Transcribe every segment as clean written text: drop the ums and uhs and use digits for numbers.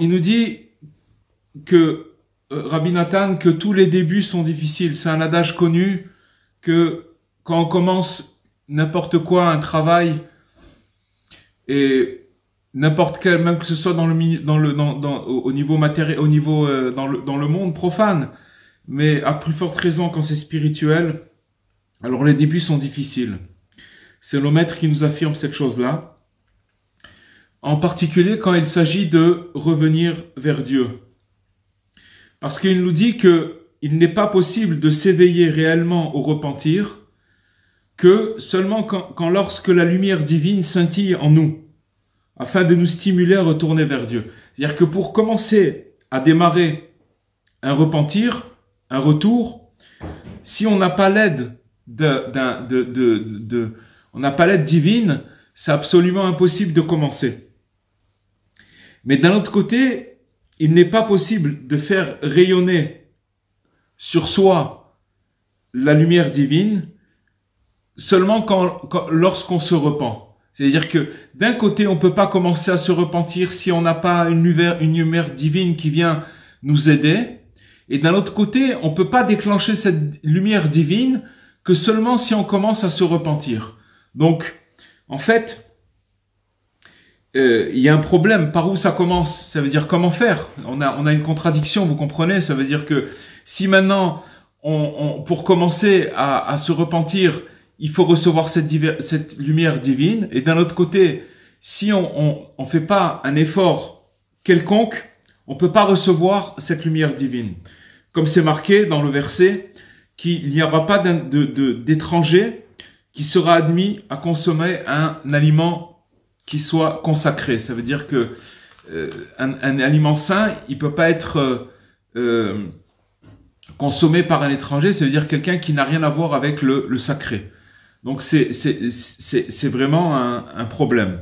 il nous dit que Rabbi Nathan, que tous les débuts sont difficiles. C'est un adage connu que quand on commence n'importe quoi, un travail, et n'importe quel, même que ce soit au niveau matériel, au niveau dans le monde profane, mais à plus forte raison quand c'est spirituel, alors les débuts sont difficiles. C'est le maître qui nous affirme cette chose-là. En particulier quand il s'agit de revenir vers Dieu. Parce qu'il nous dit qu'il n'est pas possible de s'éveiller réellement au repentir que seulement lorsque la lumière divine scintille en nous, afin de nous stimuler à retourner vers Dieu. C'est-à-dire que pour commencer à démarrer un repentir, un retour, si on n'a pas l'aide on n'a pas l'aide divine, c'est absolument impossible de commencer. Mais d'un autre côté, il n'est pas possible de faire rayonner sur soi la lumière divine seulement lorsqu'on se repent. C'est-à-dire que d'un côté, on ne peut pas commencer à se repentir si on n'a pas une lumière divine qui vient nous aider. Et d'un autre côté, on ne peut pas déclencher cette lumière divine que seulement si on commence à se repentir. Donc, en fait, il y a un problème. Par où ça commence? Ça veut dire comment faire? On a une contradiction, vous comprenez? Ça veut dire que si maintenant, pour commencer à se repentir, il faut recevoir cette lumière divine. Et d'un autre côté, si on fait pas un effort quelconque, on peut pas recevoir cette lumière divine. Comme c'est marqué dans le verset, qu'il n'y aura pas d'étranger qui sera admis à consommer un aliment qui soit consacré. Ça veut dire que un aliment sain, il peut pas être consommé par un étranger. Ça veut dire quelqu'un qui n'a rien à voir avec le sacré. Donc c'est vraiment un problème.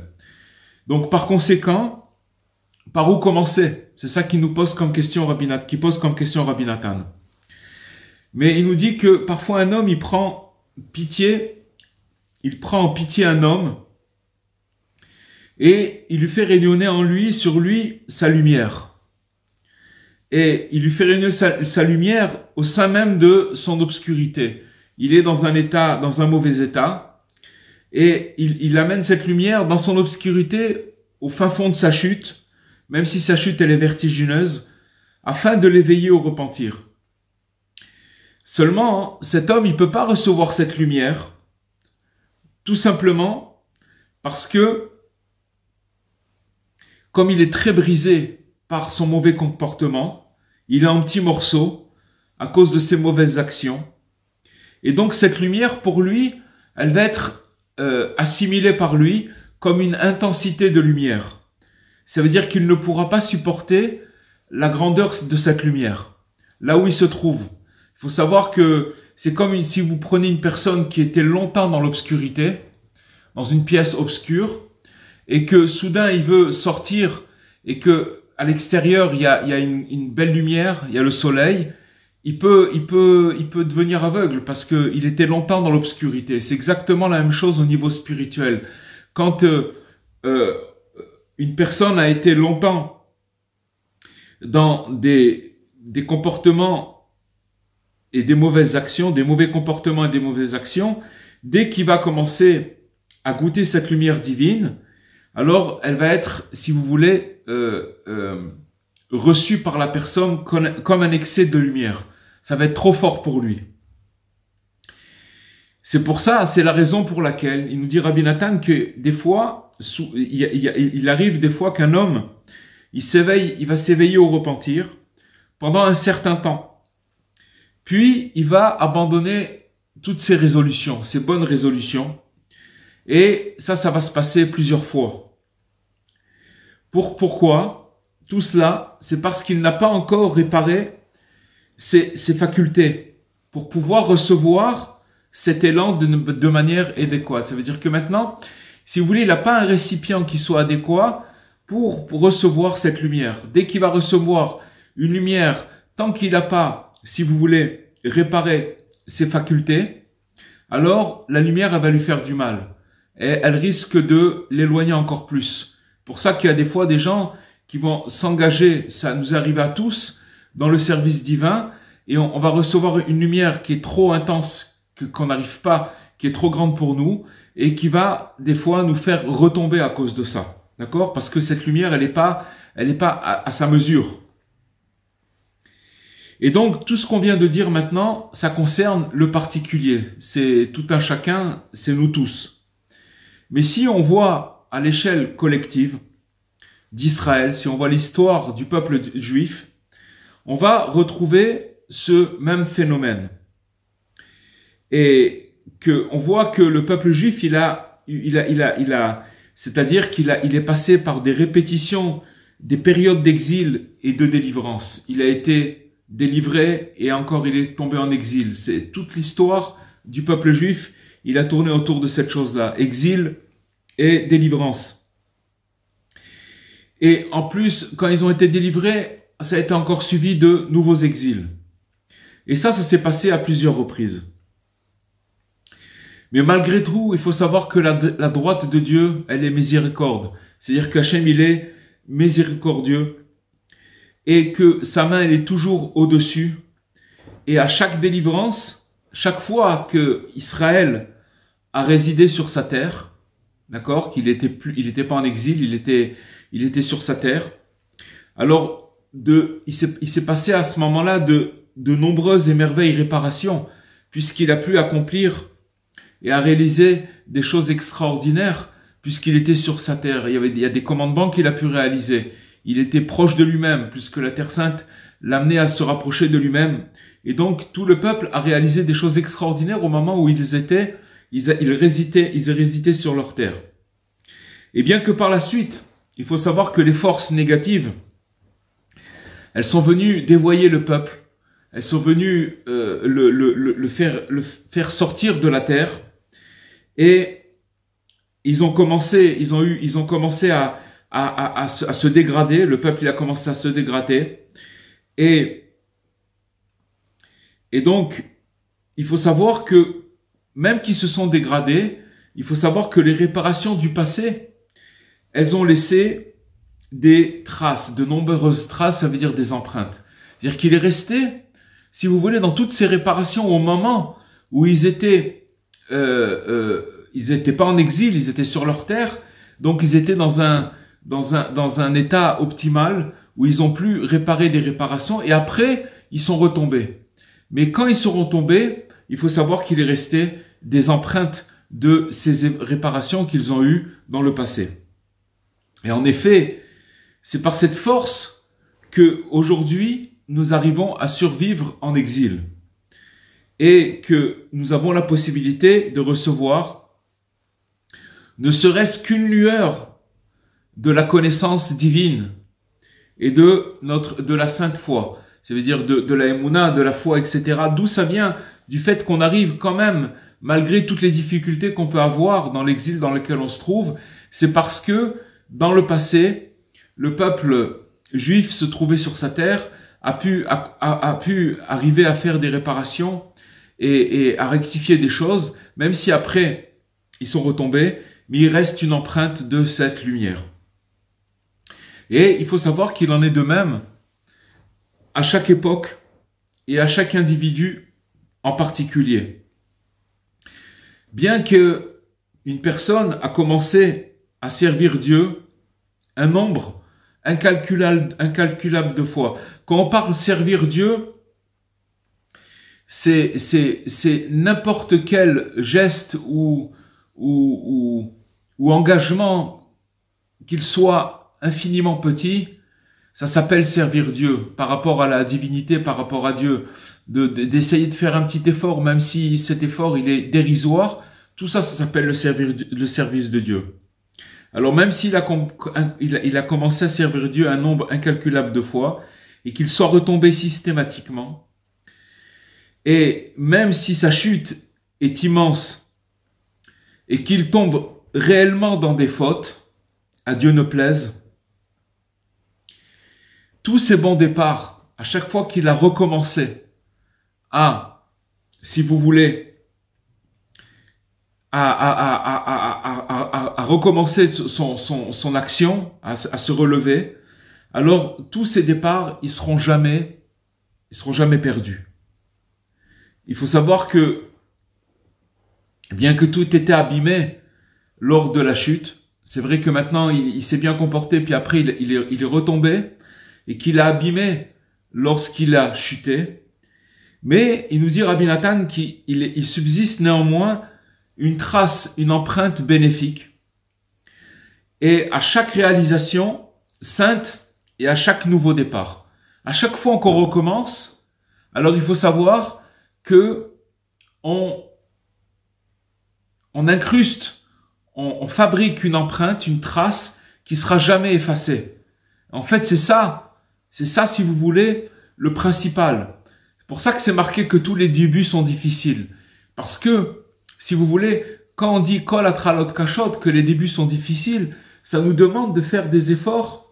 Donc par conséquent, par où commencer? C'est ça qui nous pose comme question Rabbi Nathan. Mais il nous dit que parfois un homme, il prend en pitié un homme et il lui fait rayonner sur lui sa lumière. Et il lui fait rayonner sa lumière au sein même de son obscurité. Il est dans un mauvais état, et il amène cette lumière dans son obscurité au fin fond de sa chute, même si sa chute elle est vertigineuse, afin de l'éveiller au repentir. Seulement, cet homme, il peut pas recevoir cette lumière, tout simplement parce que, comme il est très brisé par son mauvais comportement, il est en petits morceaux à cause de ses mauvaises actions. Et donc cette lumière, pour lui, elle va être assimilée par lui comme une intensité de lumière. Ça veut dire qu'il ne pourra pas supporter la grandeur de cette lumière, là où il se trouve. Il faut savoir que c'est comme si vous prenez une personne qui était longtemps dans l'obscurité, dans une pièce obscure, et que soudain il veut sortir, et que à l'extérieur il y a une belle lumière, il y a le soleil. Il peut devenir aveugle parce qu'il était longtemps dans l'obscurité. C'est exactement la même chose au niveau spirituel. Quand une personne a été longtemps dans des comportements et des mauvaises actions, des mauvais comportements et des mauvaises actions, dès qu'il va commencer à goûter cette lumière divine, alors elle va être, si vous voulez, reçu par la personne comme un excès de lumière. Ça va être trop fort pour lui. C'est pour ça, c'est la raison pour laquelle il nous dit Rabbi Nathan que des fois, il arrive des fois qu'un homme, il va s'éveiller au repentir pendant un certain temps. Puis, il va abandonner toutes ses résolutions, ses bonnes résolutions. Et ça va se passer plusieurs fois. Pourquoi? Tout cela, c'est parce qu'il n'a pas encore réparé ses facultés pour pouvoir recevoir cet élan de manière adéquate. Ça veut dire que maintenant, si vous voulez, il n'a pas un récipient qui soit adéquat pour recevoir cette lumière. Dès qu'il va recevoir une lumière, tant qu'il n'a pas, si vous voulez, réparé ses facultés, alors la lumière, elle va lui faire du mal. Et elle risque de l'éloigner encore plus. Pour ça qu'il y a des fois des gens qui vont s'engager, ça nous arrive à tous, dans le service divin, et on va recevoir une lumière qui est trop intense, qu'on n'arrive pas, qui est trop grande pour nous, et qui va des fois nous faire retomber à cause de ça. D'accord? Parce que cette lumière, elle n'est pas à sa mesure. Et donc, tout ce qu'on vient de dire maintenant, ça concerne le particulier. C'est tout un chacun, c'est nous tous. Mais si on voit à l'échelle collective d'Israël, si on voit l'histoire du peuple juif, on va retrouver ce même phénomène. Et on voit que le peuple juif, c'est-à-dire qu'il est passé par des répétitions, des périodes d'exil et de délivrance. Il a été délivré et encore il est tombé en exil. C'est toute l'histoire du peuple juif, il a tourné autour de cette chose-là, exil et délivrance. Et en plus, quand ils ont été délivrés, ça a été encore suivi de nouveaux exils. Et ça s'est passé à plusieurs reprises. Mais malgré tout, il faut savoir que la droite de Dieu, elle est miséricorde. C'est-à-dire qu'Hachem, il est miséricordieux et que sa main, elle est toujours au-dessus. Et à chaque délivrance, chaque fois que Israël a résidé sur sa terre, d'accord, il était pas en exil, il était sur sa terre. Alors, il s'est passé à ce moment-là de nombreuses et merveilles réparations, puisqu'il a pu accomplir et à réaliser des choses extraordinaires, puisqu'il était sur sa terre. Il y a des commandements qu'il a pu réaliser. Il était proche de lui-même, puisque la Terre Sainte l'amenait à se rapprocher de lui-même. Et donc, tout le peuple a réalisé des choses extraordinaires au moment où ils résidaient sur leur terre. Et bien que par la suite, il faut savoir que les forces négatives, elles sont venues dévoyer le peuple. Elles sont venues le faire sortir de la terre. Et ils ont commencé à se dégrader. Le peuple, il a commencé à se dégrader. Et donc, il faut savoir que, même qu'ils se sont dégradés, il faut savoir que les réparations du passé, elles ont laissé des traces, de nombreuses traces, ça veut dire des empreintes. C'est-à-dire qu'il est resté, si vous voulez, dans toutes ces réparations au moment où ils étaient pas en exil, ils étaient sur leur terre, donc ils étaient dans un état optimal où ils ont pu réparer des réparations et après ils sont retombés. Mais quand ils seront tombés, il faut savoir qu'il est resté des empreintes de ces réparations qu'ils ont eues dans le passé. Et en effet, c'est par cette force que aujourd'hui nous arrivons à survivre en exil et que nous avons la possibilité de recevoir ne serait-ce qu'une lueur de la connaissance divine et de la sainte foi. Ça veut dire de la émouna, de la foi, etc. D'où ça vient? Du fait qu'on arrive quand même, malgré toutes les difficultés qu'on peut avoir dans l'exil dans lequel on se trouve, c'est parce que dans le passé, le peuple juif se trouvait sur sa terre, a pu arriver à faire des réparations et à rectifier des choses, même si après ils sont retombés, mais il reste une empreinte de cette lumière. Et il faut savoir qu'il en est de même à chaque époque et à chaque individu en particulier. Bien que une personne a commencé à servir Dieu un nombre incalculable de fois. Quand on parle servir Dieu, c'est n'importe quel geste ou engagement, qu'il soit infiniment petit, ça s'appelle servir Dieu par rapport à la divinité, par rapport à Dieu, d'essayer de faire un petit effort, même si cet effort il est dérisoire. Tout ça, ça s'appelle le service de Dieu. Alors même s'il a commencé à servir Dieu un nombre incalculable de fois et qu'il soit retombé systématiquement, et même si sa chute est immense et qu'il tombe réellement dans des fautes, à Dieu ne plaise, tous ces bons départs, à chaque fois qu'il a recommencé si vous voulez, à recommencer son action, à se relever, alors tous ces départs, ils seront jamais perdus. Il faut savoir que, bien que tout était abîmé lors de la chute, c'est vrai que maintenant il s'est bien comporté, puis après il est retombé, et qu'il a abîmé lorsqu'il a chuté. Mais il nous dit Rabbi Nathan qu'il subsiste néanmoins une trace, une empreinte bénéfique. Et à chaque réalisation sainte et à chaque nouveau départ, à chaque fois qu'on recommence, alors il faut savoir que on incruste, on fabrique une empreinte, une trace qui sera jamais effacée. En fait, c'est ça, si vous voulez, le principal. C'est pour ça que c'est marqué que tous les débuts sont difficiles. Parce que, si vous voulez, quand on dit kol atralot kashot, que les débuts sont difficiles, ça nous demande de faire des efforts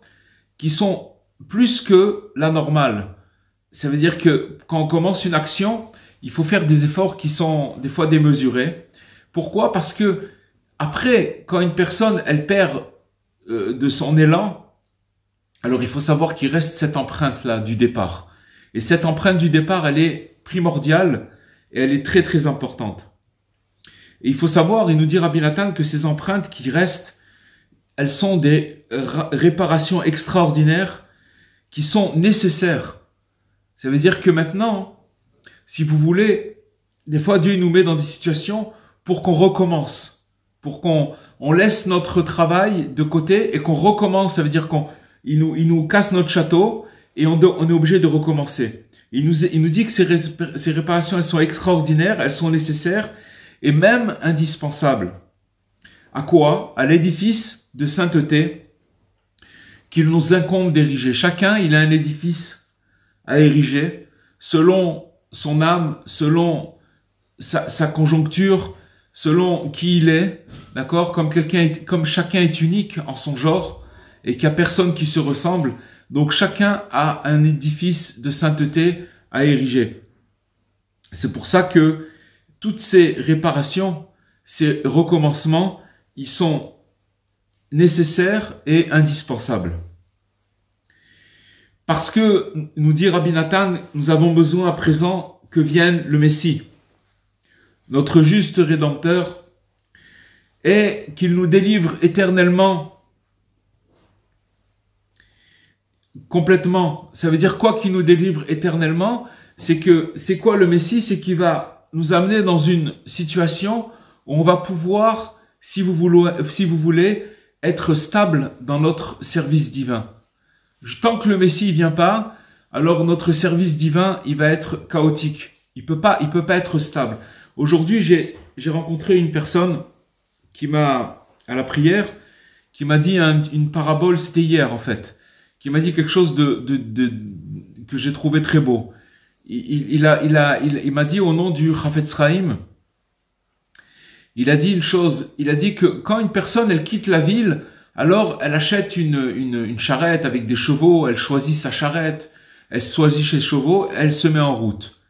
qui sont plus que la normale. Ça veut dire que quand on commence une action, il faut faire des efforts qui sont des fois démesurés. Pourquoi? Parce que après, quand une personne elle perd de son élan, alors il faut savoir qu'il reste cette empreinte-là du départ. Et cette empreinte du départ, elle est primordiale et elle est très très importante. Et il faut savoir, il nous dit Rabbi Nathan, que ces empreintes qui restent, elles sont des réparations extraordinaires qui sont nécessaires. Ça veut dire que maintenant, si vous voulez, des fois Dieu nous met dans des situations pour qu'on recommence, pour qu'on laisse notre travail de côté et qu'on recommence. Ça veut dire qu'il nous casse notre château et on est obligé de recommencer. Il nous dit que ces réparations, elles sont extraordinaires, elles sont nécessaires et même indispensables. À quoi? À l'édifice de sainteté qu'il nous incombe d'ériger. Chacun, il a un édifice à ériger selon son âme, selon sa conjoncture, selon qui il est, d'accord? Comme chacun est unique en son genre et qu'il n'y a personne qui se ressemble, donc chacun a un édifice de sainteté à ériger. C'est pour ça que toutes ces réparations, ces recommencements, ils sont nécessaires et indispensables. Parce que, nous dit Rabbi Nathan, nous avons besoin à présent que vienne le Messie, notre juste Rédempteur, et qu'il nous délivre éternellement, complètement. Ça veut dire quoi qu'il nous délivre éternellement? C'est quoi le Messie? C'est qu'il va nous amener dans une situation où on va pouvoir, si vous voulez, être stable dans notre service divin. Tant que le Messie ne vient pas, alors notre service divin, il va être chaotique. Il peut pas être stable. Aujourd'hui, j'ai rencontré une personne à la prière, qui m'a dit une parabole, c'était hier en fait, qui m'a dit quelque chose que j'ai trouvé très beau. Il m'a dit au nom du Chafetz Chaim, il a dit une chose, il a dit que quand une personne elle quitte la ville, alors elle achète une charrette avec des chevaux, elle choisit sa charrette, elle choisit ses chevaux, elle se met en route.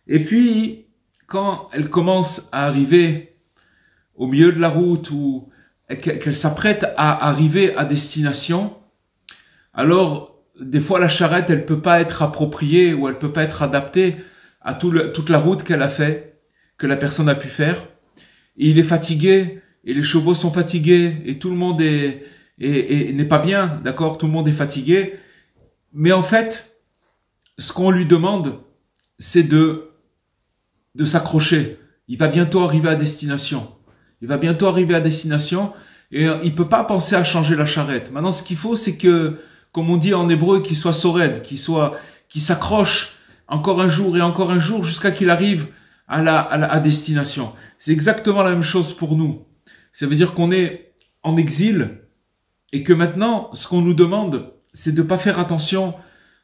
Et puis, quand elle commence à arriver au milieu de la route ou qu'elle s'apprête à arriver à destination, alors des fois la charrette elle peut pas être appropriée ou elle peut pas être adaptée à toute la route qu'elle a fait, que la personne a pu faire. Et il est fatigué, et les chevaux sont fatigués, et tout le monde n'est pas bien, d'accord? Tout le monde est fatigué. Mais en fait, ce qu'on lui demande, c'est de s'accrocher. Il va bientôt arriver à destination. Il va bientôt arriver à destination, et il peut pas penser à changer la charrette. Maintenant, ce qu'il faut, c'est que, comme on dit en hébreu, qu'il soit sored, qu'il s'accroche encore un jour et encore un jour jusqu'à qu'il arrive à destination. C'est exactement la même chose pour nous. Ça veut dire qu'on est en exil et que maintenant, ce qu'on nous demande, c'est de pas faire attention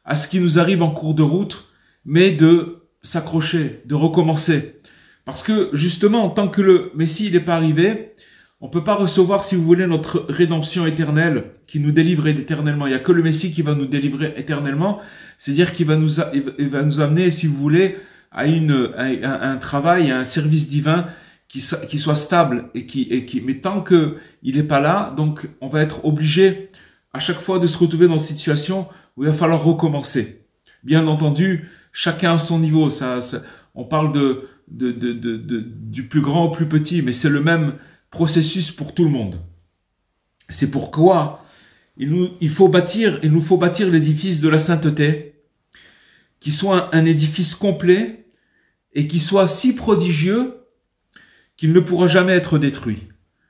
à ce qui nous arrive en cours de route, mais de s'accrocher, de recommencer. Parce que justement, tant que le Messie n'est pas arrivé, on peut pas recevoir, si vous voulez, notre rédemption éternelle qui nous délivre éternellement. Il y a que le Messie qui va nous délivrer éternellement. C'est-à-dire qu'il va nous amener, si vous voulez, à un travail, à un service divin qui soit stable mais tant que il n'est pas là, donc on va être obligé à chaque fois de se retrouver dans une situation où il va falloir recommencer. Bien entendu, chacun à son niveau. On parle du plus grand au plus petit, mais c'est le même processus pour tout le monde. C'est pourquoi il nous faut bâtir l'édifice de la sainteté, qui soit un édifice complet et qui soit si prodigieux qu'il ne pourra jamais être détruit.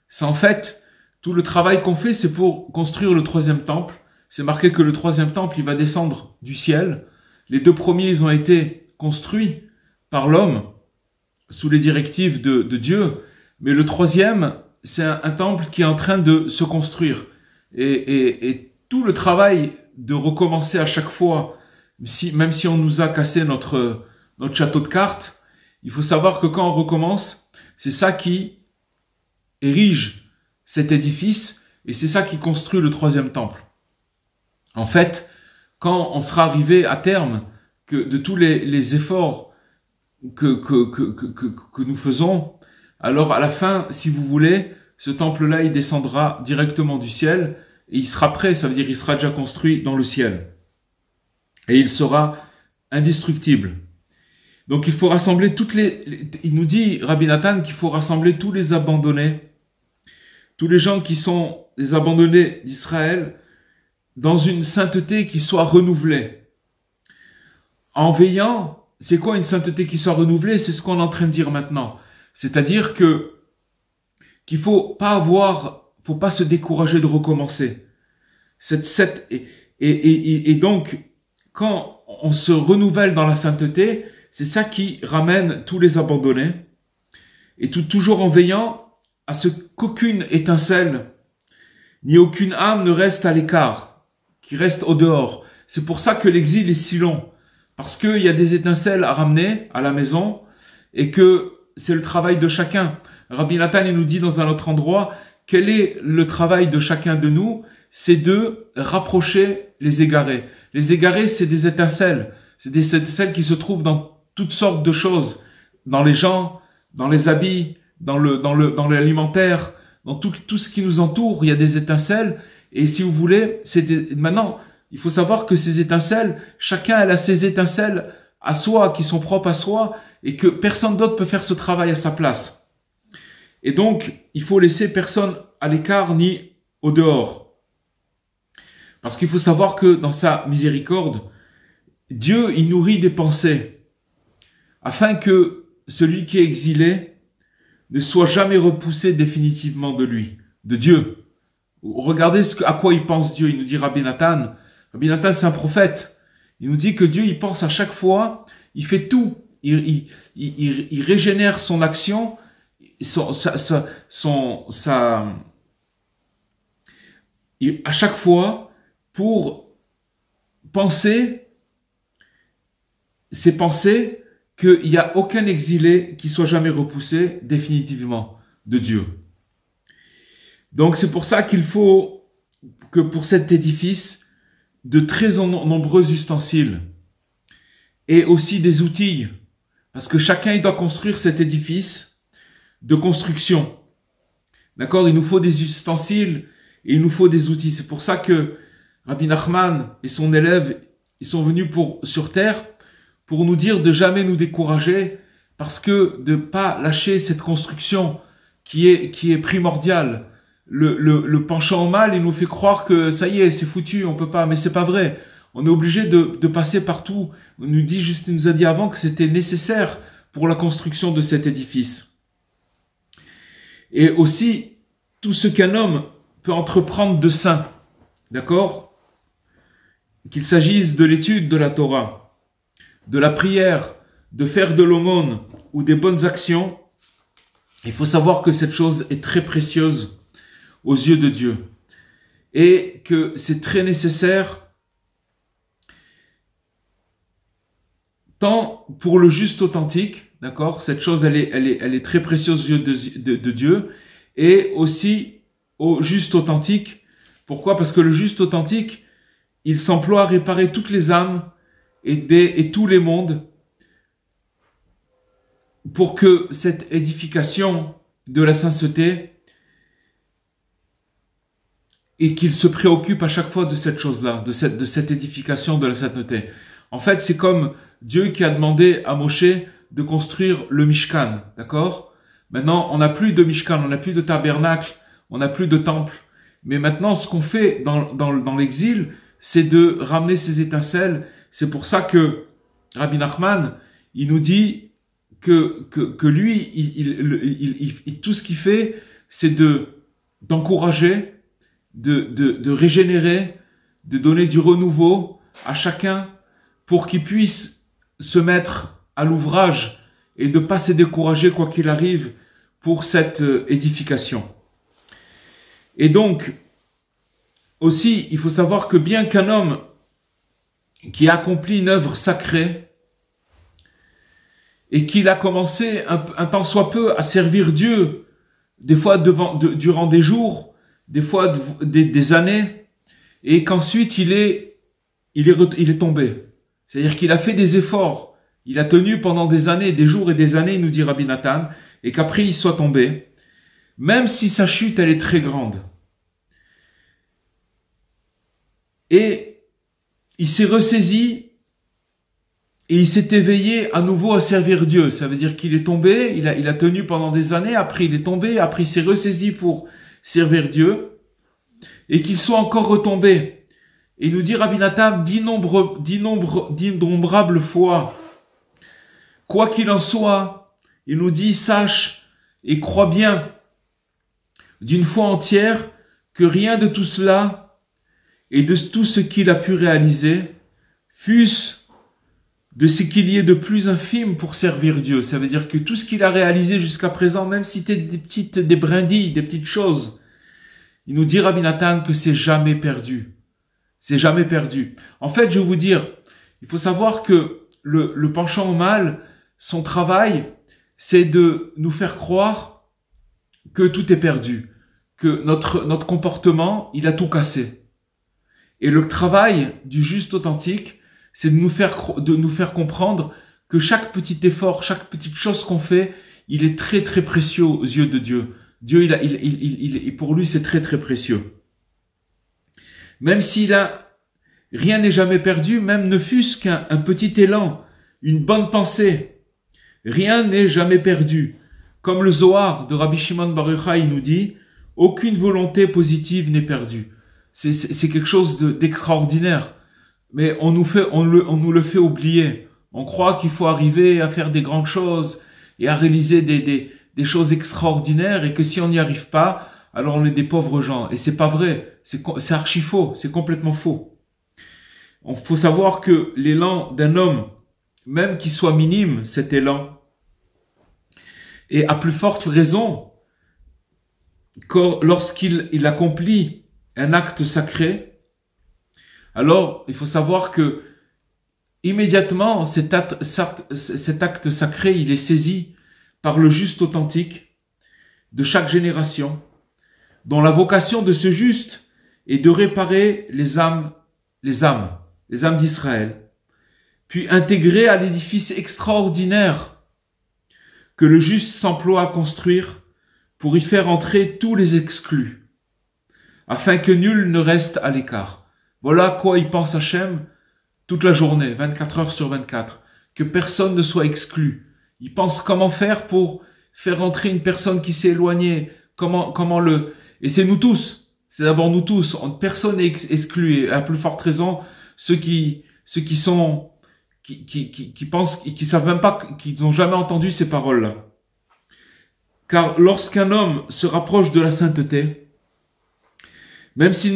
C'est en fait, tout le travail qu'on fait, c'est pour construire le troisième temple. C'est marqué que le troisième temple, il va descendre du ciel. Les deux premiers, ils ont été construits par l'homme, sous les directives de Dieu. Mais le troisième, c'est un temple qui est en train de se construire. Et tout le travail de recommencer à chaque fois, même si on nous a cassé notre château de cartes, il faut savoir que quand on recommence, c'est ça qui érige cet édifice et c'est ça qui construit le troisième temple. En fait, quand on sera arrivé à terme de tous les efforts que nous faisons, alors à la fin, si vous voulez, ce temple-là, il descendra directement du ciel et il sera prêt, ça veut dire il sera déjà construit dans le ciel. Et il sera indestructible. Donc il faut rassembler il nous dit, Rabbi Nathan, qu'il faut rassembler tous les abandonnés, tous les gens qui sont les abandonnés d'Israël, dans une sainteté qui soit renouvelée. En veillant, c'est quoi une sainteté qui soit renouvelée? C'est ce qu'on est en train de dire maintenant. C'est-à-dire qu'il faut pas se décourager de recommencer. Et donc, quand on se renouvelle dans la sainteté, c'est ça qui ramène tous les abandonnés. Et toujours en veillant à ce qu'aucune étincelle, ni aucune âme ne reste à l'écart, qui reste au dehors. C'est pour ça que l'exil est si long. Parce qu'il y a des étincelles à ramener à la maison et que c'est le travail de chacun. Rabbi Nathan, il nous dit dans un autre endroit, quel est le travail de chacun de nous? C'est de rapprocher les égarés. Les égarés, c'est des étincelles. C'est des étincelles qui se trouvent dans toutes sortes de choses. Dans les gens, dans les habits, dans l'alimentaire, dans tout ce qui nous entoure, il y a des étincelles. Et si vous voulez, maintenant, il faut savoir que ces étincelles, chacun elle a ses étincelles à soi, qui sont propres à soi, et que personne d'autre peut faire ce travail à sa place. Et donc, il faut laisser personne à l'écart ni au dehors. Parce qu'il faut savoir que dans sa miséricorde, Dieu, il nourrit des pensées, afin que celui qui est exilé ne soit jamais repoussé définitivement de lui, de Dieu. Regardez à quoi il pense Dieu. Il nous dit Rabbi Nathan. Rabbi Nathan, c'est un prophète. Il nous dit que Dieu, il pense à chaque fois, il fait tout. Il régénère son action, à chaque fois pour penser, ses pensées, qu'il n'y a aucun exilé qui soit jamais repoussé définitivement de Dieu. Donc c'est pour ça qu'il faut que pour cet édifice, de très nombreux ustensiles et aussi des outils, parce que chacun il doit construire cet édifice de construction. D'accord? Il nous faut des ustensiles et il nous faut des outils. C'est pour ça que Rabbi Nachman et son élève, ils sont venus sur terre pour nous dire de jamais nous décourager, parce que de pas lâcher cette construction qui est primordiale. Le penchant au mal, il nous fait croire que ça y est, c'est foutu, on peut pas, mais c'est pas vrai. On est obligé de passer partout. Il nous a dit avant que c'était nécessaire pour la construction de cet édifice. Et aussi, tout ce qu'un homme peut entreprendre de saint, d'accord? Qu'il s'agisse de l'étude de la Torah, de la prière, de faire de l'aumône ou des bonnes actions, il faut savoir que cette chose est très précieuse aux yeux de Dieu et que c'est très nécessaire tant pour le juste authentique, d'accord? Cette chose, elle est très précieuse aux yeux de Dieu, et aussi au juste authentique. Pourquoi? Parce que le juste authentique, il s'emploie à réparer toutes les âmes et tous les mondes pour que cette édification de la sainteté et qu'il se préoccupe à chaque fois de cette chose-là, de cette édification de la sainteté. En fait, c'est comme Dieu qui a demandé à Moshe de construire le Mishkan, d'accord? Maintenant, on n'a plus de Mishkan, on n'a plus de tabernacle, on n'a plus de temple. Mais maintenant, ce qu'on fait dans l'exil, c'est de ramener ces étincelles. C'est pour ça que Rabbi Nachman, il nous dit que lui, tout ce qu'il fait, c'est d'encourager, de régénérer, de donner du renouveau à chacun pour qu'il puisse se mettre à l'ouvrage et de ne pas se décourager quoi qu'il arrive pour cette édification. Et donc, aussi, il faut savoir que bien qu'un homme qui a accompli une œuvre sacrée et qu'il a commencé un tant soit peu à servir Dieu, des fois durant des jours, des fois des années, et qu'ensuite il est tombé. C'est-à-dire qu'il a fait des efforts, il a tenu pendant des années, des jours et des années, il nous dit Rabbi Nathan, et qu'après il soit tombé, même si sa chute elle est très grande. Et il s'est ressaisi et il s'est éveillé à nouveau à servir Dieu. Ça veut dire qu'il est tombé, il a tenu pendant des années, après il est tombé, après il s'est ressaisi pour servir Dieu, et qu'il soit encore retombé. Et il nous dit Rabbi Nathan d'innombrables fois, quoi qu'il en soit, il nous dit sache et crois bien d'une foi entière que rien de tout cela et de tout ce qu'il a pu réaliser, fût-ce de ce qu'il y ait de plus infime pour servir Dieu. Ça veut dire que tout ce qu'il a réalisé jusqu'à présent, même si c'était des brindilles, des petites choses, il nous dit Rabbi Nathan que c'est jamais perdu. C'est jamais perdu. En fait, je vais vous dire, il faut savoir que le penchant au mal, son travail, c'est de nous faire croire que tout est perdu, que notre comportement, il a tout cassé. Et le travail du juste authentique, c'est de nous faire comprendre que chaque petit effort, chaque petite chose qu'on fait, il est très très précieux aux yeux de Dieu. Dieu, pour lui, c'est très très précieux. Même rien n'est jamais perdu, même ne fût-ce qu'un petit élan, une bonne pensée, rien n'est jamais perdu. Comme le Zohar de Rabbi Shimon Bar Yochai nous dit, aucune volonté positive n'est perdue. C'est quelque chose d'extraordinaire. Mais on nous le fait oublier. On croit qu'il faut arriver à faire des grandes choses et à réaliser des choses extraordinaires et que si on n'y arrive pas, alors on est des pauvres gens. Et c'est pas vrai. C'est archi faux. C'est complètement faux. Il faut savoir que l'élan d'un homme, même qu'il soit minime, cet élan, et à plus forte raison, lorsqu'il accomplit un acte sacré, alors il faut savoir que immédiatement cet acte sacré, il est saisi par le juste authentique de chaque génération, dont la vocation de ce juste est de réparer les âmes d'Israël, puis intégrer à l'édifice extraordinaire que le juste s'emploie à construire pour y faire entrer tous les exclus, afin que nul ne reste à l'écart. Voilà à quoi il pense Hachem toute la journée, 24 heures sur 24, que personne ne soit exclu. Il pense comment faire pour faire entrer une personne qui s'est éloignée, et c'est nous tous, c'est d'abord nous tous, personne n'est exclu, et à plus forte raison, ceux qui pensent, qui savent même pas, qui n'ont jamais entendu ces paroles-là. Car lorsqu'un homme se rapproche de la sainteté, même si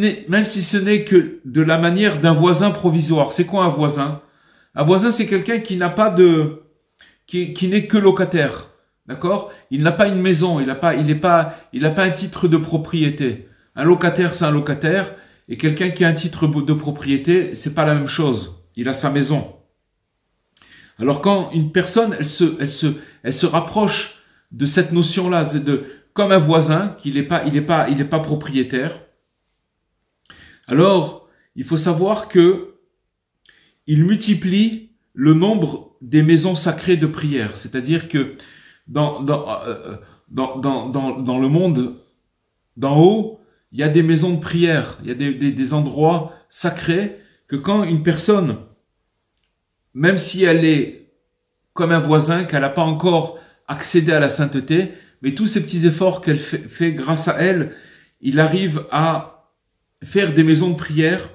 ce n'est que de la manière d'un voisin provisoire. C'est quoi un voisin? Un voisin, c'est quelqu'un qui n'a pas qui n'est que locataire. D'accord? Il n'a pas une maison, il n'a pas un titre de propriété. Un locataire, c'est un locataire, et quelqu'un qui a un titre de propriété, c'est pas la même chose. Il a sa maison. Alors quand une personne, elle se rapproche de cette notion-là, comme un voisin, il est pas propriétaire. Alors, il faut savoir que il multiplie le nombre des maisons sacrées de prière. C'est-à-dire que dans le monde d'en haut, il y a des maisons de prière, il y a des endroits sacrés que quand une personne, même si elle est comme un voisin, qu'elle n'a pas encore accédé à la sainteté, mais tous ces petits efforts qu'elle fait grâce à elle, il arrive à faire des maisons de prière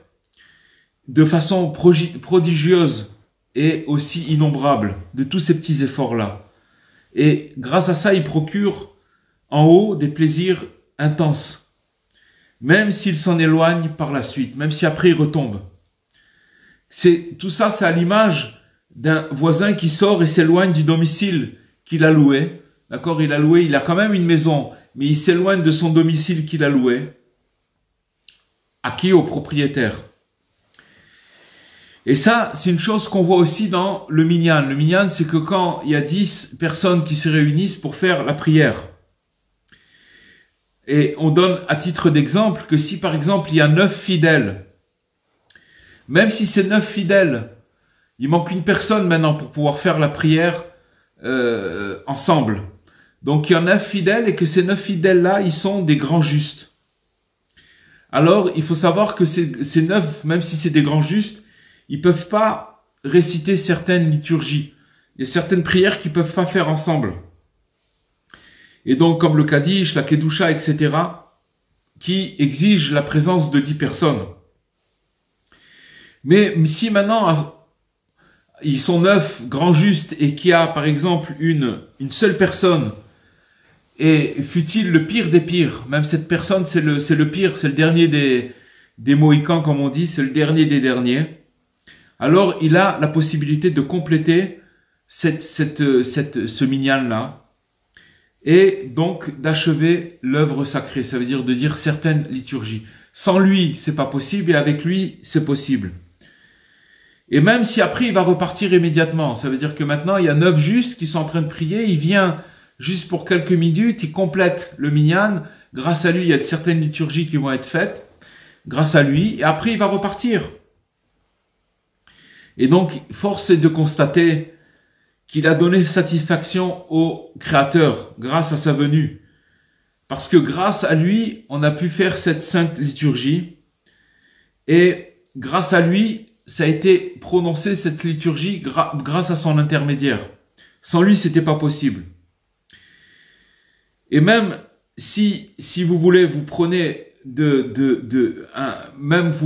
de façon prodigieuse et aussi innombrable, de tous ces petits efforts-là. Et grâce à ça, il procure en haut des plaisirs intenses, même s'il s'en éloigne par la suite, même si après il retombe. Tout ça, c'est à l'image d'un voisin qui sort et s'éloigne du domicile qu'il a loué. D'accord, il a quand même une maison, mais il s'éloigne de son domicile qu'il a loué. À qui? Au propriétaire. Et ça, c'est une chose qu'on voit aussi dans le minyan. Le minyan, c'est que quand il y a 10 personnes qui se réunissent pour faire la prière, et on donne à titre d'exemple que si par exemple il y a 9 fidèles, même si c'est 9 fidèles, il manque une personne maintenant pour pouvoir faire la prière ensemble. Donc il y a 9 fidèles et que ces 9 fidèles-là, ils sont des grands justes. Alors il faut savoir que ces 9, même si c'est des grands justes, ils peuvent pas réciter certaines liturgies. Il y a certaines prières qu'ils peuvent pas faire ensemble. Et donc, comme le Kaddish, la Kedusha, etc., qui exigent la présence de 10 personnes. Mais si maintenant, ils sont 9 grands justes et qu'il y a, par exemple, une seule personne, et fut-il le pire des pires, même cette personne, c'est le pire, c'est le dernier des Mohicans, comme on dit, c'est le dernier des derniers, alors il a la possibilité de compléter ce minyan-là, et donc d'achever l'œuvre sacrée, ça veut dire de dire certaines liturgies. Sans lui, c'est pas possible, et avec lui, c'est possible. Et même si après, il va repartir immédiatement, ça veut dire que maintenant, il y a 9 justes qui sont en train de prier, il vient juste pour quelques minutes, il complète le minyan, grâce à lui, il y a certaines liturgies qui vont être faites, grâce à lui, et après, il va repartir. Et donc, force est de constater qu'il a donné satisfaction au Créateur grâce à sa venue. Parce que grâce à lui, on a pu faire cette sainte liturgie. Et grâce à lui, ça a été prononcé cette liturgie grâce à son intermédiaire. Sans lui, c'était pas possible. Et même si vous voulez, vous prenez vous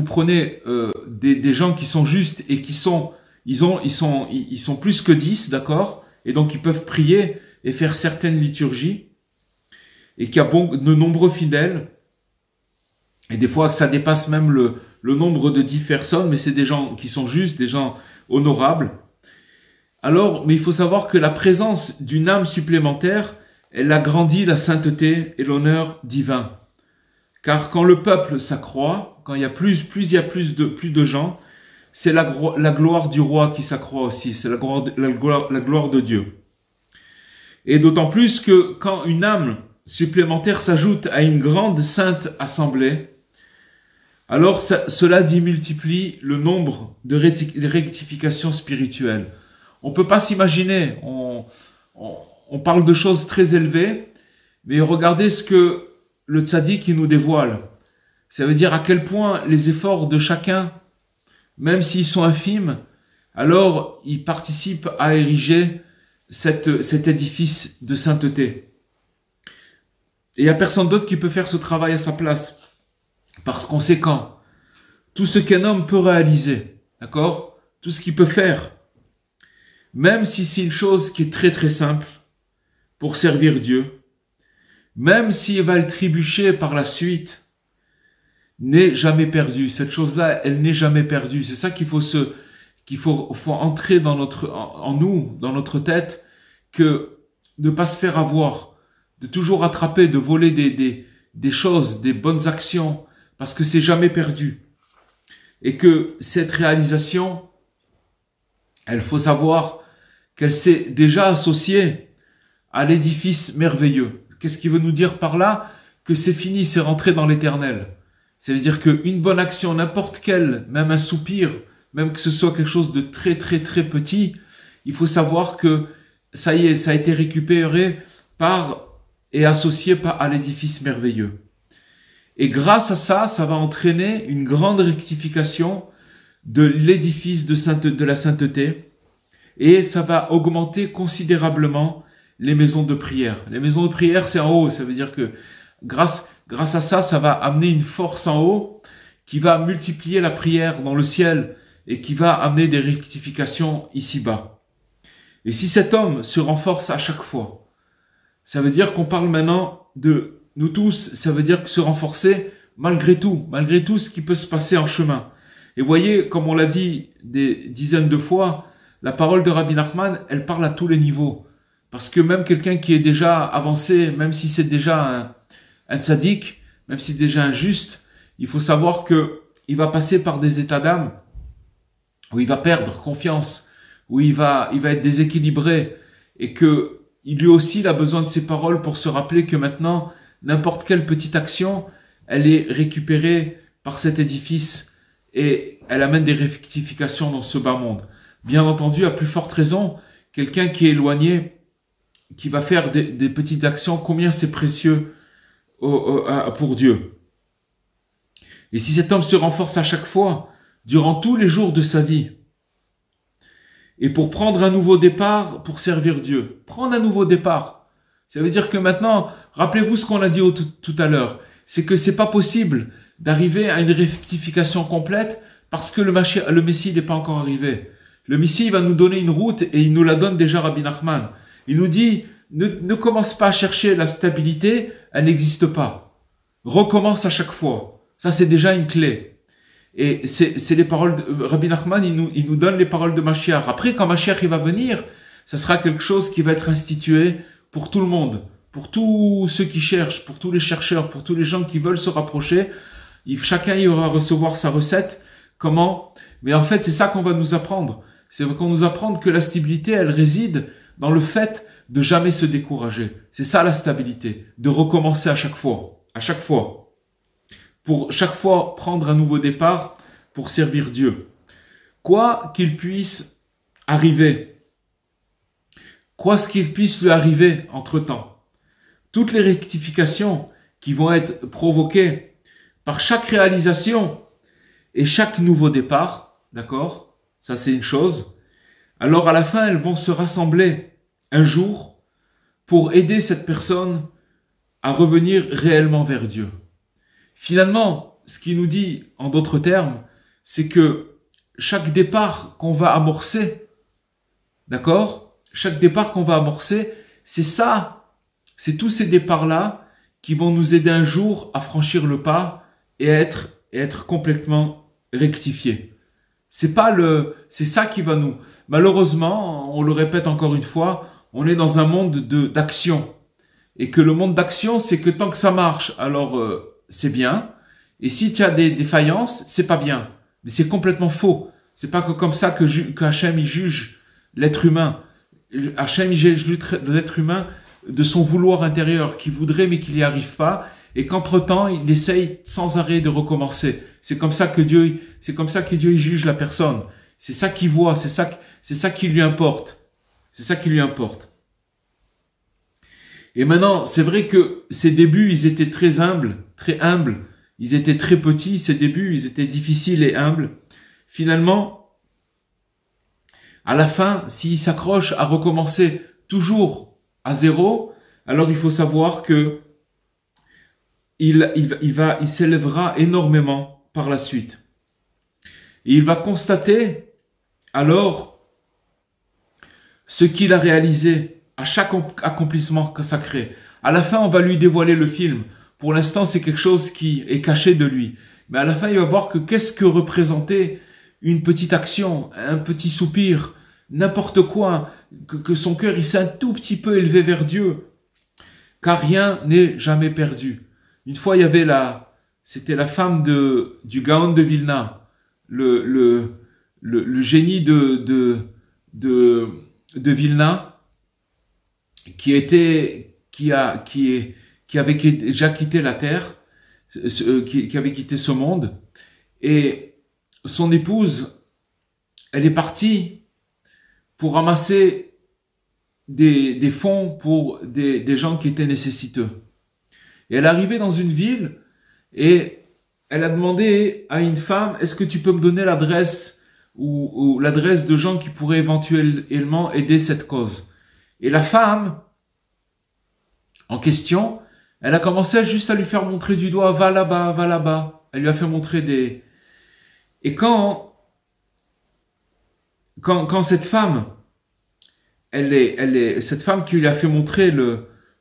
prenez des gens qui sont justes et ils sont plus que 10, d'accord, et donc ils peuvent prier et faire certaines liturgies, et qu'il y a de nombreux fidèles, et des fois que ça dépasse même le nombre de 10 personnes, mais c'est des gens qui sont justes, des gens honorables. Alors, mais il faut savoir que la présence d'une âme supplémentaire, elle agrandit la sainteté et l'honneur divin. Car quand le peuple s'accroît, quand il y a plus de gens, c'est la gloire du roi qui s'accroît aussi, c'est la gloire de Dieu. Et d'autant plus que quand une âme supplémentaire s'ajoute à une grande sainte assemblée, alors cela démultiplie le nombre de rectifications spirituelles. On ne peut pas s'imaginer, on parle de choses très élevées, mais regardez ce que le tzaddik nous dévoile. Ça veut dire à quel point les efforts de chacun, même s'ils sont infimes, alors ils participent à ériger cet édifice de sainteté. Et il n'y a personne d'autre qui peut faire ce travail à sa place. Par conséquent, tout ce qu'un homme peut réaliser, d'accord, tout ce qu'il peut faire, même si c'est une chose qui est très très simple pour servir Dieu, même s'il va le trébucher par la suite, n'est jamais perdu. Cette chose-là, elle n'est jamais perdue. C'est ça qu'il faut entrer en nous, dans notre tête, que de ne pas se faire avoir, de toujours attraper, de voler des choses, des bonnes actions, parce que c'est jamais perdu. Et que cette réalisation, il faut savoir qu'elle s'est déjà associée à l'édifice merveilleux. Qu'est-ce qu'il veut nous dire par là? Que c'est fini, c'est rentré dans l'éternel. Ça veut dire qu'une bonne action, n'importe quelle, même un soupir, même que ce soit quelque chose de très très très petit, il faut savoir que ça y est, ça a été récupéré et associé à l'édifice merveilleux. Et grâce à ça, ça va entraîner une grande rectification de l'édifice de la sainteté. Et ça va augmenter considérablement les maisons de prière. Les maisons de prière, c'est en haut. Ça veut dire que grâce à ça, ça va amener une force en haut qui va multiplier la prière dans le ciel et qui va amener des rectifications ici-bas. Et si cet homme se renforce à chaque fois, ça veut dire qu'on parle maintenant de nous tous, ça veut dire que se renforcer malgré tout ce qui peut se passer en chemin. Et voyez, comme on l'a dit des dizaines de fois, la parole de Rabbi Nachman, elle parle à tous les niveaux. Parce que même quelqu'un qui est déjà avancé, même si c'est déjà un tzaddik, même si c'est déjà un juste, il faut savoir que il va passer par des états d'âme où il va perdre confiance, où il va être déséquilibré, et que lui aussi il a besoin de ces paroles pour se rappeler que maintenant, n'importe quelle petite action, elle est récupérée par cet édifice et elle amène des rectifications dans ce bas monde. Bien entendu, à plus forte raison, quelqu'un qui est éloigné, qui va faire des petites actions, combien c'est précieux pour Dieu. Et si cet homme se renforce à chaque fois, durant tous les jours de sa vie, et pour prendre un nouveau départ, pour servir Dieu, prendre un nouveau départ, ça veut dire que maintenant, rappelez-vous ce qu'on a dit tout à l'heure, c'est que c'est pas possible d'arriver à une rectification complète parce que le Messie n'est pas encore arrivé. Le Messie va nous donner une route et il nous la donne déjà Rabbi Nachman. Il nous dit, ne commence pas à chercher la stabilité, elle n'existe pas. Recommence à chaque fois. Ça, c'est déjà une clé. Et c'est les paroles de Rabbi Nachman, il nous donne les paroles de Mashiach. Après, quand Mashiach il va venir, ça sera quelque chose qui va être institué pour tout le monde, pour tous ceux qui cherchent, pour tous les chercheurs, pour tous les gens qui veulent se rapprocher. Chacun y aura à recevoir sa recette. Comment? Mais en fait, c'est ça qu'on va nous apprendre. C'est qu'on nous apprendre que la stabilité, elle réside dans le fait de jamais se décourager. C'est ça la stabilité, de recommencer à chaque fois. Pour chaque fois prendre un nouveau départ pour servir Dieu. Quoi qu'il puisse arriver, quoi qu'il puisse lui arriver entre-temps, toutes les rectifications qui vont être provoquées par chaque réalisation et chaque nouveau départ, d'accord? Ça c'est une chose. Alors à la fin, elles vont se rassembler un jour pour aider cette personne à revenir réellement vers Dieu. Finalement, ce qu'il nous dit en d'autres termes, c'est que chaque départ qu'on va amorcer, d'accord? Chaque départ qu'on va amorcer, c'est ça, c'est tous ces départs-là qui vont nous aider un jour à franchir le pas et être complètement rectifiés. C'est ça qui va nous. Malheureusement, on le répète encore une fois, on est dans un monde d'action. Et que le monde d'action, c'est que tant que ça marche, alors c'est bien. Et si tu as des défaillances, c'est pas bien. Mais c'est complètement faux. C'est pas que comme ça que Hachem il juge l'être humain. Hachem il juge l'être humain de son vouloir intérieur, qui voudrait mais qui n'y arrive pas. Et qu'entre-temps, il essaye sans arrêt de recommencer. C'est comme ça que Dieu il juge la personne. C'est ça qu'il voit, c'est ça qui lui importe. C'est ça qui lui importe. Et maintenant, c'est vrai que ces débuts, ils étaient très humbles. Ils étaient très petits, ces débuts, ils étaient difficiles et humbles. Finalement, à la fin, s'il s'accroche à recommencer toujours à zéro, alors il faut savoir que il s'élèvera énormément par la suite. Et il va constater alors ce qu'il a réalisé à chaque accomplissement sacré. À la fin, on va lui dévoiler le film. Pour l'instant, c'est quelque chose qui est caché de lui. Mais à la fin, il va voir que qu'est-ce que représentait une petite action, un petit soupir, n'importe quoi, que son cœur il s'est un tout petit peu élevé vers Dieu. Car rien n'est jamais perdu. Une fois, il y avait c'était la femme du Gaon de Vilna, le génie de Vilna, qui avait déjà quitté la terre, qui avait quitté ce monde, et son épouse, elle est partie pour ramasser des fonds pour des gens qui étaient nécessiteux. Et elle est arrivée dans une ville, et elle a demandé à une femme, est-ce que tu peux me donner l'adresse ou l'adresse de gens qui pourraient éventuellement aider cette cause? Et la femme en question, elle a commencé juste à lui faire montrer du doigt, va là-bas, va là-bas. Elle lui a fait montrer des... Et quand cette femme, cette femme qui lui a fait montrer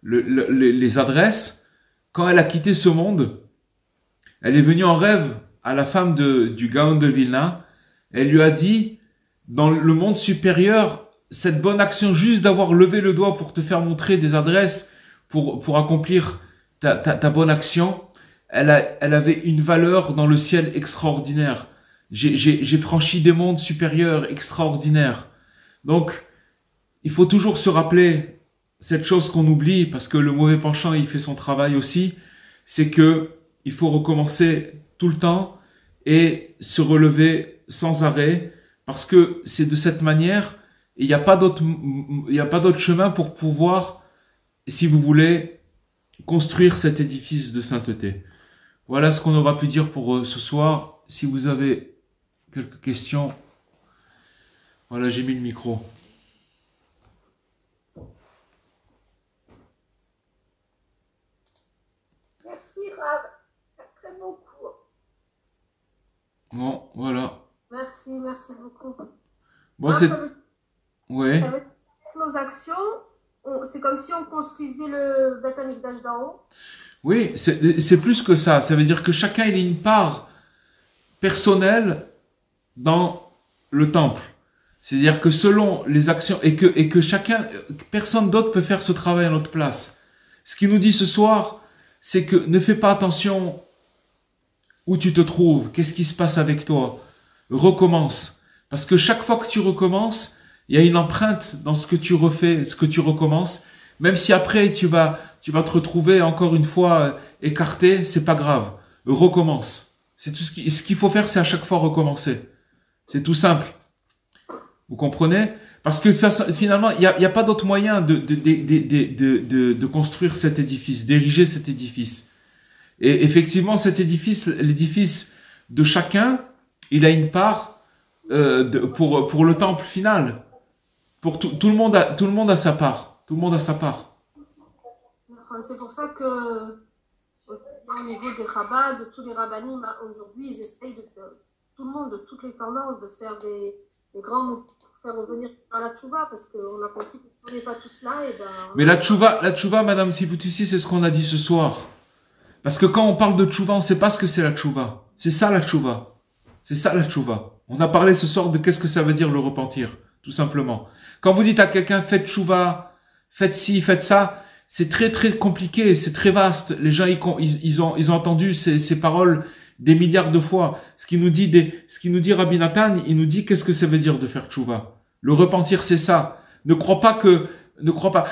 les adresses, quand elle a quitté ce monde, elle est venue en rêve à la femme du Gaon de Vilna. Elle lui a dit, dans le monde supérieur, cette bonne action juste d'avoir levé le doigt pour te faire montrer des adresses pour accomplir ta bonne action, elle avait une valeur dans le ciel extraordinaire. J'ai franchi des mondes supérieurs extraordinaires. Donc, il faut toujours se rappeler cette chose qu'on oublie, parce que le mauvais penchant, il fait son travail aussi, c'est que il faut recommencer tout le temps et se relever sans arrêt, parce que c'est de cette manière, il n'y a pas d'autre chemin pour pouvoir, si vous voulez, construire cet édifice de sainteté. Voilà ce qu'on aura pu dire pour ce soir. Si vous avez quelques questions, voilà, j'ai mis le micro. Merci Rav, très beau cours. Bon, voilà. Merci beaucoup. Bon, c'est... Ouais. Ça veut dire que nos actions, c'est comme si on construisait le Beth Amikdash d'en haut. Oui, c'est plus que ça. Ça veut dire que chacun il a une part personnelle dans le temple. C'est-à-dire que selon les actions et que chacun, personne d'autre peut faire ce travail à notre place. Ce qu'il nous dit ce soir, c'est que ne fais pas attention où tu te trouves, qu'est-ce qui se passe avec toi. Recommence. Parce que chaque fois que tu recommences, il y a une empreinte dans ce que tu refais, ce que tu recommences. Même si après tu vas te retrouver encore une fois écarté, c'est pas grave. Recommence. C'est tout ce qu'il faut faire, c'est à chaque fois recommencer. C'est tout simple. Vous comprenez? Parce que finalement, il y a pas d'autre moyen de construire cet édifice, d'ériger cet édifice. Et effectivement, cet édifice, l'édifice de chacun, il a une part pour le temple final. Pour tout le monde a sa part. Tout le monde a sa part. C'est pour ça que au niveau des rabbins, de tous les rabbinim, aujourd'hui, ils essayent de faire, tout le monde, de toutes les tendances, de faire des grands mouvements pour faire revenir à la tchouva, parce qu'on a compris que si on n'est pas tous là, et ben... Mais la tchouva, madame Sivutussi, c'est ce qu'on a dit ce soir. Parce que quand on parle de tchouva, on ne sait pas ce que c'est la tchouva. C'est ça la tchouva. C'est ça la tchouva. On a parlé ce soir de qu'est-ce que ça veut dire le repentir, tout simplement. Quand vous dites à quelqu'un, faites tchouva, faites ci, faites ça, c'est très très compliqué, c'est très vaste. Les gens, ils ont entendu ces paroles des milliards de fois. Ce qui nous dit Rabbi Nathan, il nous dit qu'est-ce que ça veut dire de faire tchouva. Le repentir, c'est ça. Ne crois pas.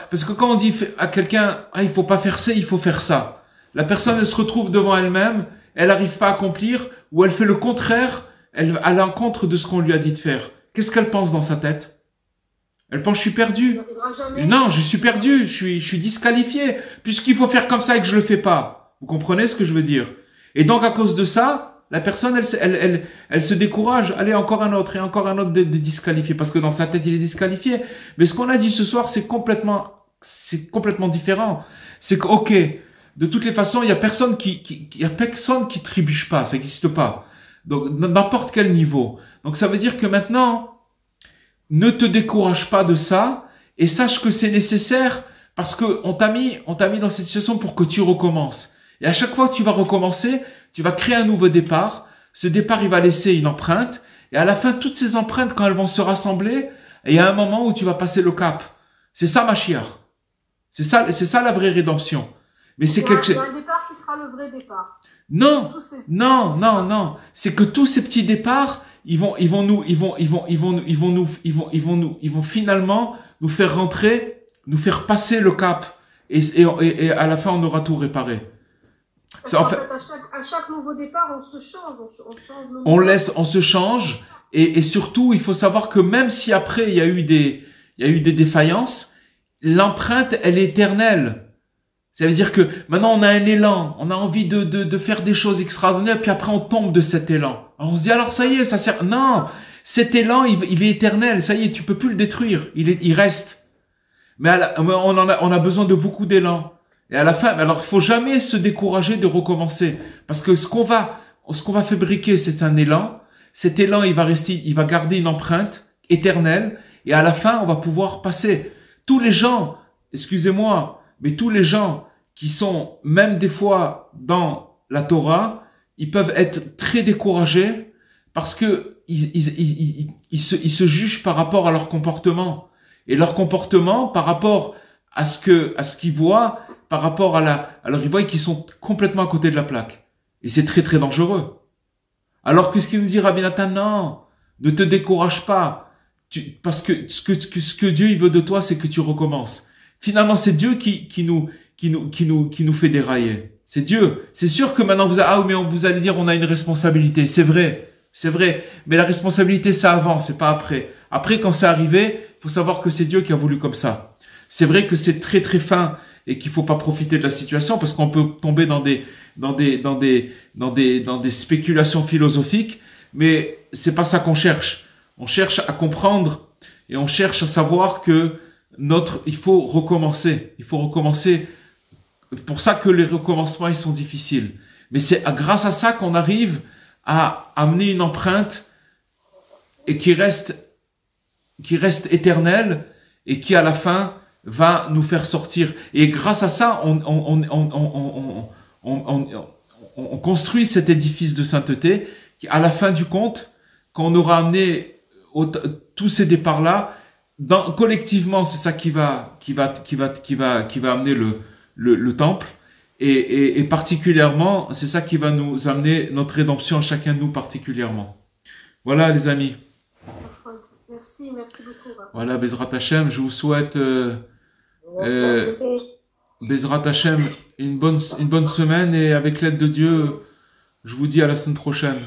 Parce que quand on dit à quelqu'un, il faut pas faire ça, il faut faire ça. La personne, elle se retrouve devant elle-même, elle n'arrive pas à accomplir, ou elle fait le contraire, elle à l'encontre de ce qu'on lui a dit de faire. Qu'est-ce qu'elle pense dans sa tête? Elle pense, je suis perdu. Non, je suis perdu, je suis disqualifié, puisqu'il faut faire comme ça et que je le fais pas. Vous comprenez ce que je veux dire? Et donc, à cause de ça, la personne, elle se décourage. Allez, encore un autre et encore un autre de disqualifié, parce que dans sa tête, il est disqualifié. Mais ce qu'on a dit ce soir, c'est complètement différent. C'est que, ok, de toutes les façons, il y a personne qui trébuche pas, ça n'existe pas. Donc, n'importe quel niveau. Donc, ça veut dire que maintenant, ne te décourage pas de ça et sache que c'est nécessaire parce que on t'a mis dans cette situation pour que tu recommences. Et à chaque fois que tu vas recommencer, tu vas créer un nouveau départ. Ce départ, il va laisser une empreinte. Et à la fin, toutes ces empreintes, quand elles vont se rassembler, il y a un moment où tu vas passer le cap. C'est ça, Mashiach. C'est ça la vraie rédemption. Mais c'est quelque chose. Il y a un départ qui sera le vrai départ. Non. C'est que tous ces petits départs, ils vont finalement nous faire rentrer, nous faire passer le cap. Et à la fin, on aura tout réparé. En fait, à chaque nouveau départ, on se change. On se change. Et surtout, il faut savoir que même si après, il y a eu des défaillances, l'empreinte, elle est éternelle. Ça veut dire que maintenant on a un élan, on a envie de faire des choses extraordinaires, puis après on tombe de cet élan. Alors on se dit alors ça y est, ça sert. Non, cet élan il est éternel, ça y est, tu peux plus le détruire, il reste. Mais on a besoin de beaucoup d'élan. Et à la fin, alors il faut jamais se décourager de recommencer, parce que ce qu'on va fabriquer, c'est un élan. Cet élan, il va garder une empreinte éternelle, et à la fin, on va pouvoir passer. Tous les gens, excusez-moi, mais tous les gens qui sont même des fois dans la Torah, ils peuvent être très découragés parce que ils se jugent par rapport à leur comportement, et leur comportement par rapport à ce qu'ils voient, par rapport alors ils voient qu'ils sont complètement à côté de la plaque, et c'est très très dangereux. Alors que ce qu'il nous dit Rabbi Nathan, non, ne te décourage pas, parce que ce que Dieu il veut de toi, c'est que tu recommences. Finalement, c'est Dieu qui nous fait dérailler. C'est Dieu. C'est sûr que maintenant vous allez dire on a une responsabilité. C'est vrai. Mais la responsabilité, ça avant, c'est pas après. Après, quand c'est arrivé, il faut savoir que c'est Dieu qui a voulu comme ça. C'est vrai que c'est très très fin et qu'il faut pas profiter de la situation parce qu'on peut tomber dans des spéculations philosophiques, mais c'est pas ça qu'on cherche. On cherche à comprendre et on cherche à savoir que il faut recommencer. Il faut recommencer. C'est pour ça que les recommencements, ils sont difficiles. Mais c'est grâce à ça qu'on arrive à amener une empreinte et qui reste éternelle et qui, à la fin, va nous faire sortir. Et grâce à ça, on construit cet édifice de sainteté qui, à la fin du compte, quand on aura amené tous ces départs-là, collectivement, c'est ça qui va amener le temple, et particulièrement, c'est ça qui va nous amener notre rédemption à chacun de nous particulièrement. Voilà, les amis. Merci beaucoup. Voilà, Bezrat Hashem, je vous souhaite Bezrat Hashem une bonne semaine, et avec l'aide de Dieu, je vous dis à la semaine prochaine.